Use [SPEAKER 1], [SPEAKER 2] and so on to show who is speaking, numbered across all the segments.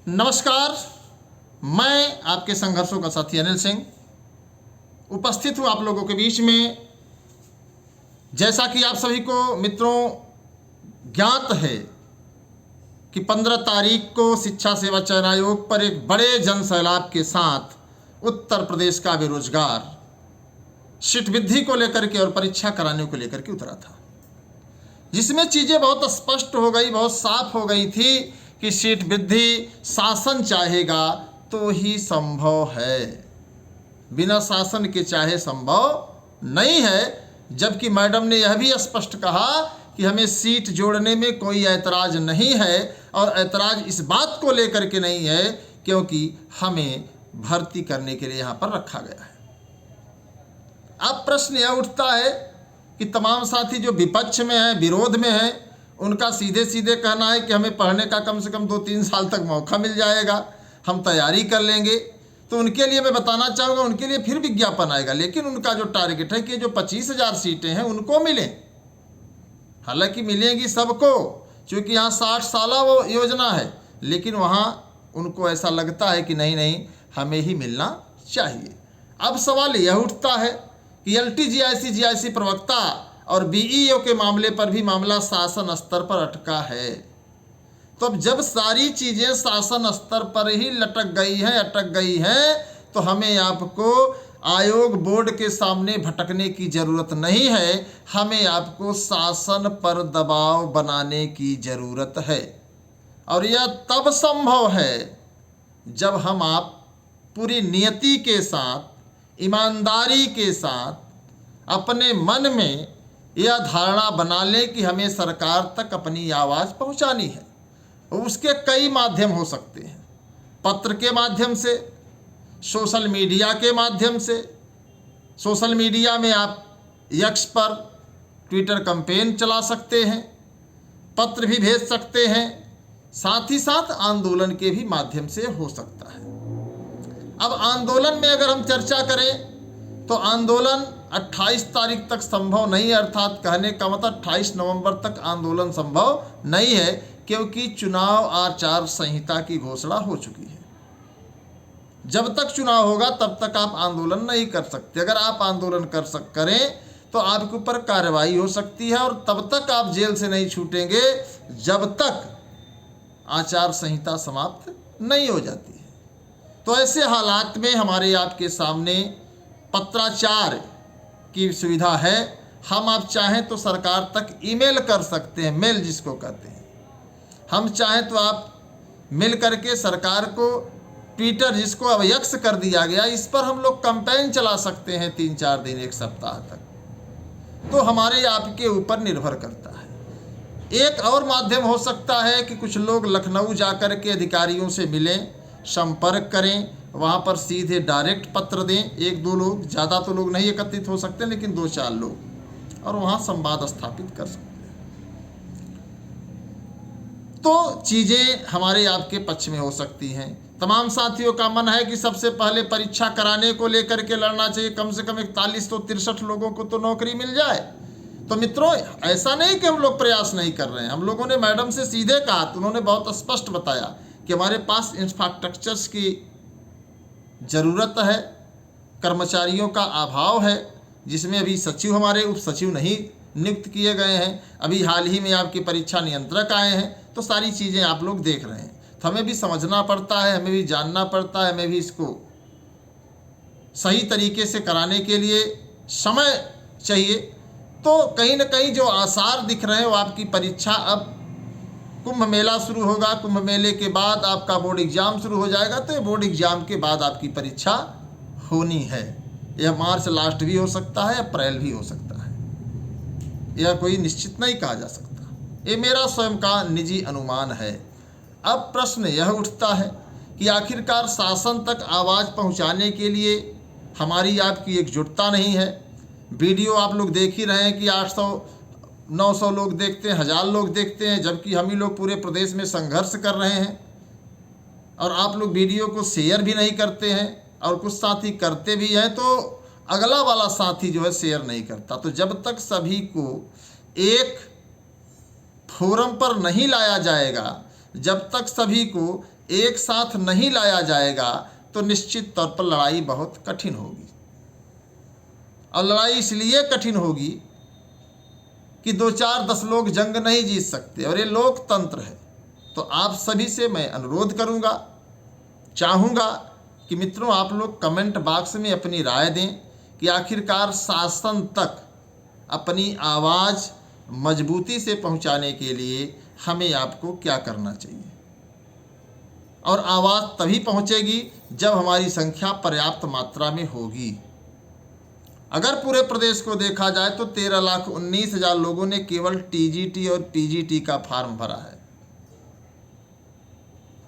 [SPEAKER 1] नमस्कार, मैं आपके संघर्षों का साथी अनिल सिंह उपस्थित हूँ आप लोगों के बीच में। जैसा कि आप सभी को मित्रों ज्ञात है कि 15 तारीख को शिक्षा सेवा चयन आयोग पर एक बड़े जन सैलाब के साथ उत्तर प्रदेश का बेरोजगार सीट वृद्धि को लेकर के और परीक्षा कराने को लेकर के उतरा था, जिसमें चीज़ें बहुत स्पष्ट हो गई, बहुत साफ हो गई थी कि सीट वृद्धि शासन चाहेगा तो ही संभव है, बिना शासन के चाहे संभव नहीं है। जबकि मैडम ने यह भी स्पष्ट कहा कि हमें सीट जोड़ने में कोई ऐतराज़ नहीं है, और ऐतराज़ इस बात को लेकर के नहीं है क्योंकि हमें भर्ती करने के लिए यहाँ पर रखा गया है। अब प्रश्न यह उठता है कि तमाम साथी जो विपक्ष में हैं, विरोध में हैं, उनका सीधे सीधे कहना है कि हमें पढ़ने का कम से कम 2-3 साल तक मौका मिल जाएगा, हम तैयारी कर लेंगे। तो उनके लिए मैं बताना चाहूँगा, उनके लिए फिर विज्ञापन आएगा, लेकिन उनका जो टारगेट है कि जो 25,000 सीटें हैं उनको मिलें। हालांकि मिलेंगी सबको, क्योंकि यहाँ 60 साला वो योजना है, लेकिन वहाँ उनको ऐसा लगता है कि नहीं हमें ही मिलना चाहिए। अब सवाल यह उठता है कि LTGIC GIC प्रवक्ता और BEO के मामले पर भी मामला शासन स्तर पर अटका है। तो अब जब सारी चीज़ें शासन स्तर पर ही अटक गई हैं, तो हमें आपको आयोग बोर्ड के सामने भटकने की ज़रूरत नहीं है, हमें आपको शासन पर दबाव बनाने की ज़रूरत है। और यह तब संभव है जब हम आप पूरी नियति के साथ, ईमानदारी के साथ अपने मन में यह धारणा बना लें कि हमें सरकार तक अपनी आवाज़ पहुंचानी है। उसके कई माध्यम हो सकते हैं, पत्र के माध्यम से, सोशल मीडिया के माध्यम से। सोशल मीडिया में आप X पर ट्विटर कैंपेन चला सकते हैं, पत्र भी भेज सकते हैं, साथ ही साथ आंदोलन के भी माध्यम से हो सकता है। अब आंदोलन में अगर हम चर्चा करें तो आंदोलन 28 तारीख तक संभव नहीं है, अर्थात कहने का मतलब 28 नवंबर तक आंदोलन संभव नहीं है, क्योंकि चुनाव आचार संहिता की घोषणा हो चुकी है। जब तक चुनाव होगा तब तक आप आंदोलन नहीं कर सकते। अगर आप आंदोलन करें तो आपके ऊपर कार्रवाई हो सकती है, और तब तक आप जेल से नहीं छूटेंगे जब तक आचार संहिता समाप्त नहीं हो जाती है। तो ऐसे हालात में हमारे आपके सामने पत्राचार की सुविधा है। हम आप चाहें तो सरकार तक ईमेल कर सकते हैं, मेल जिसको कहते हैं। हम चाहें तो आप मिल करके सरकार को ट्विटर, जिसको अब X कर दिया गया, इस पर हम लोग कैंपेन चला सकते हैं 3-4 दिन, 1 सप्ताह तक। तो हमारे आपके ऊपर निर्भर करता है। एक और माध्यम हो सकता है कि कुछ लोग लखनऊ जाकर के अधिकारियों से मिलें, संपर्क करें, वहाँ पर सीधे डायरेक्ट पत्र दें। 1-2 लोग, ज़्यादा तो लोग नहीं एकत्रित हो सकते, लेकिन 2-4 लोग, और वहाँ संवाद स्थापित कर सकते हैं। तो चीज़ें हमारे आपके पक्ष में हो सकती हैं। तमाम साथियों का मन है कि सबसे पहले परीक्षा कराने को लेकर के लड़ना चाहिए, कम से कम 4163 लोगों को तो नौकरी मिल जाए। तो मित्रों, ऐसा नहीं कि हम लोग प्रयास नहीं कर रहे हैं। हम लोगों ने मैडम से सीधे कहा, तो उन्होंने बहुत स्पष्ट बताया कि हमारे पास इंफ्रास्ट्रक्चर्स की ज़रूरत है, कर्मचारियों का अभाव है, जिसमें अभी सचिव, हमारे उप सचिव नहीं नियुक्त किए गए हैं। अभी हाल ही में आपकी परीक्षा नियंत्रक आए हैं। तो सारी चीज़ें आप लोग देख रहे हैं, तो हमें भी समझना पड़ता है, हमें भी जानना पड़ता है, हमें भी इसको सही तरीके से कराने के लिए समय चाहिए। तो कहीं ना कहीं जो आसार दिख रहे हैं वो आपकी परीक्षा, अब कुंभ मेला शुरू होगा, कुंभ मेले के बाद आपका बोर्ड एग्ज़ाम शुरू हो जाएगा, तो ये बोर्ड एग्ज़ाम के बाद आपकी परीक्षा होनी है। यह मार्च लास्ट भी हो सकता है, अप्रैल भी हो सकता है, यह कोई निश्चित नहीं कहा जा सकता। ये मेरा स्वयं का निजी अनुमान है। अब प्रश्न यह उठता है कि आखिरकार शासन तक आवाज़ पहुंचाने के लिए हमारी आपकी एकजुटता नहीं है। वीडियो आप लोग देख ही रहे हैं कि 800-900 लोग देखते हैं, 1000 लोग देखते हैं, जबकि हम ही लोग पूरे प्रदेश में संघर्ष कर रहे हैं, और आप लोग वीडियो को शेयर भी नहीं करते हैं, और कुछ साथी करते भी हैं तो अगला वाला साथी जो है शेयर नहीं करता। तो जब तक सभी को एक फोरम पर नहीं लाया जाएगा, जब तक सभी को एक साथ नहीं लाया जाएगा तो निश्चित तौर पर लड़ाई बहुत कठिन होगी। और लड़ाई इसलिए कठिन होगी कि 2-4-10 लोग जंग नहीं जीत सकते और ये लोकतंत्र है। तो आप सभी से मैं अनुरोध करूंगा, चाहूँगा कि मित्रों आप लोग कमेंट बॉक्स में अपनी राय दें कि आखिरकार शासन तक अपनी आवाज़ मजबूती से पहुंचाने के लिए हमें आपको क्या करना चाहिए। और आवाज़ तभी पहुंचेगी जब हमारी संख्या पर्याप्त मात्रा में होगी। अगर पूरे प्रदेश को देखा जाए तो 13,19,000 लोगों ने केवल टीजीटी और पीजीटी का फॉर्म भरा है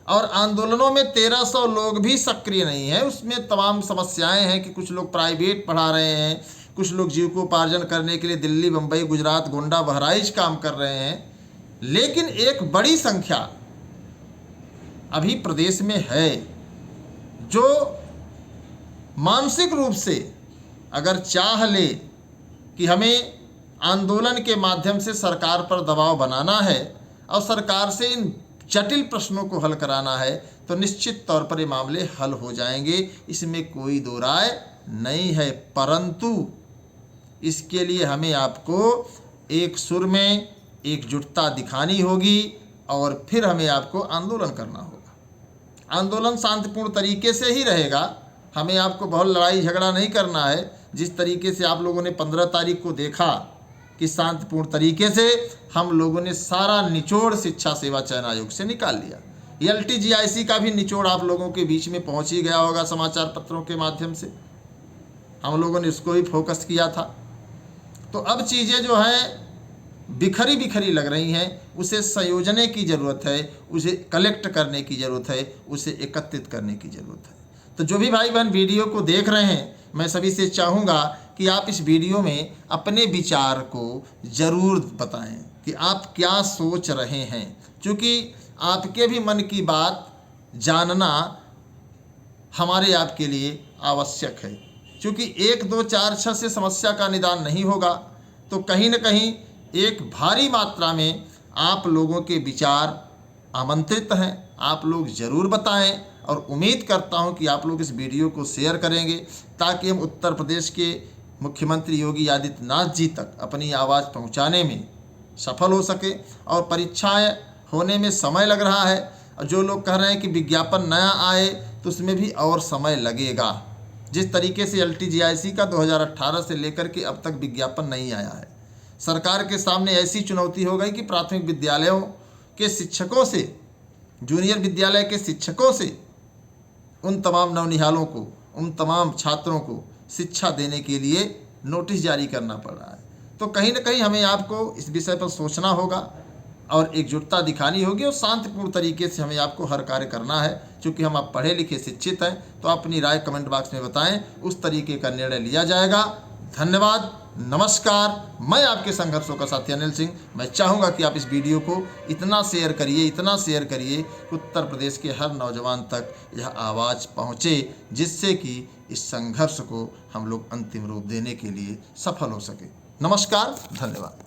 [SPEAKER 1] और आंदोलनों में 1300 लोग भी सक्रिय नहीं हैं। उसमें तमाम समस्याएं हैं कि कुछ लोग प्राइवेट पढ़ा रहे हैं, कुछ लोग जीविकोपार्जन करने के लिए दिल्ली, बम्बई, गुजरात, गोंडा, बहराइच काम कर रहे हैं। लेकिन एक बड़ी संख्या अभी प्रदेश में है जो मानसिक रूप से अगर चाह ले कि हमें आंदोलन के माध्यम से सरकार पर दबाव बनाना है और सरकार से इन जटिल प्रश्नों को हल कराना है तो निश्चित तौर पर ये मामले हल हो जाएंगे, इसमें कोई दो राय नहीं है। परंतु इसके लिए हमें आपको एक सुर में एकजुटता दिखानी होगी और फिर हमें आपको आंदोलन करना होगा। आंदोलन शांतिपूर्ण तरीके से ही रहेगा, हमें आपको बहुत लड़ाई झगड़ा नहीं करना है। जिस तरीके से आप लोगों ने 15 तारीख को देखा कि शांतिपूर्ण तरीके से हम लोगों ने सारा निचोड़ शिक्षा सेवा चयन आयोग से निकाल लिया। LTGIC का भी निचोड़ आप लोगों के बीच में पहुंच ही गया होगा समाचार पत्रों के माध्यम से, हम लोगों ने उसको ही फोकस किया था। तो अब चीज़ें जो हैं बिखरी बिखरी लग रही हैं, उसे संयोजने की ज़रूरत है, उसे कलेक्ट करने की ज़रूरत है, उसे एकत्रित करने की ज़रूरत है। तो जो भी भाई बहन वीडियो को देख रहे हैं, मैं सभी से चाहूँगा कि आप इस वीडियो में अपने विचार को ज़रूर बताएं कि आप क्या सोच रहे हैं, क्योंकि आपके भी मन की बात जानना हमारे आपके लिए आवश्यक है। क्योंकि 1, 2, 4, 6 से समस्या का निदान नहीं होगा, तो कहीं न कहीं एक भारी मात्रा में आप लोगों के विचार आमंत्रित हैं। आप लोग ज़रूर बताएं और उम्मीद करता हूं कि आप लोग इस वीडियो को शेयर करेंगे ताकि हम उत्तर प्रदेश के मुख्यमंत्री योगी आदित्यनाथ जी तक अपनी आवाज़ पहुंचाने में सफल हो सके। और परीक्षाएं होने में समय लग रहा है और जो लोग कह रहे हैं कि विज्ञापन नया आए तो उसमें भी और समय लगेगा। जिस तरीके से LTGIC का 2018 से लेकर के अब तक विज्ञापन नहीं आया है, सरकार के सामने ऐसी चुनौती हो गई कि प्राथमिक विद्यालयों के शिक्षकों से, जूनियर विद्यालय के शिक्षकों से उन तमाम नवनिहालों को, उन तमाम छात्रों को शिक्षा देने के लिए नोटिस जारी करना पड़ रहा है। तो कहीं ना कहीं हमें आपको इस विषय पर सोचना होगा और एकजुटता दिखानी होगी और शांतिपूर्ण तरीके से हमें आपको हर कार्य करना है। क्योंकि हम आप पढ़े लिखे शिक्षित हैं, तो अपनी राय कमेंट बॉक्स में बताएं, उस तरीके का निर्णय लिया जाएगा। धन्यवाद, नमस्कार। मैं आपके संघर्षों का साथी अनिल सिंह। मैं चाहूँगा कि आप इस वीडियो को इतना शेयर करिए कि उत्तर प्रदेश के हर नौजवान तक यह आवाज़ पहुँचे, जिससे कि इस संघर्ष को हम लोग अंतिम रूप देने के लिए सफल हो सके। नमस्कार, धन्यवाद।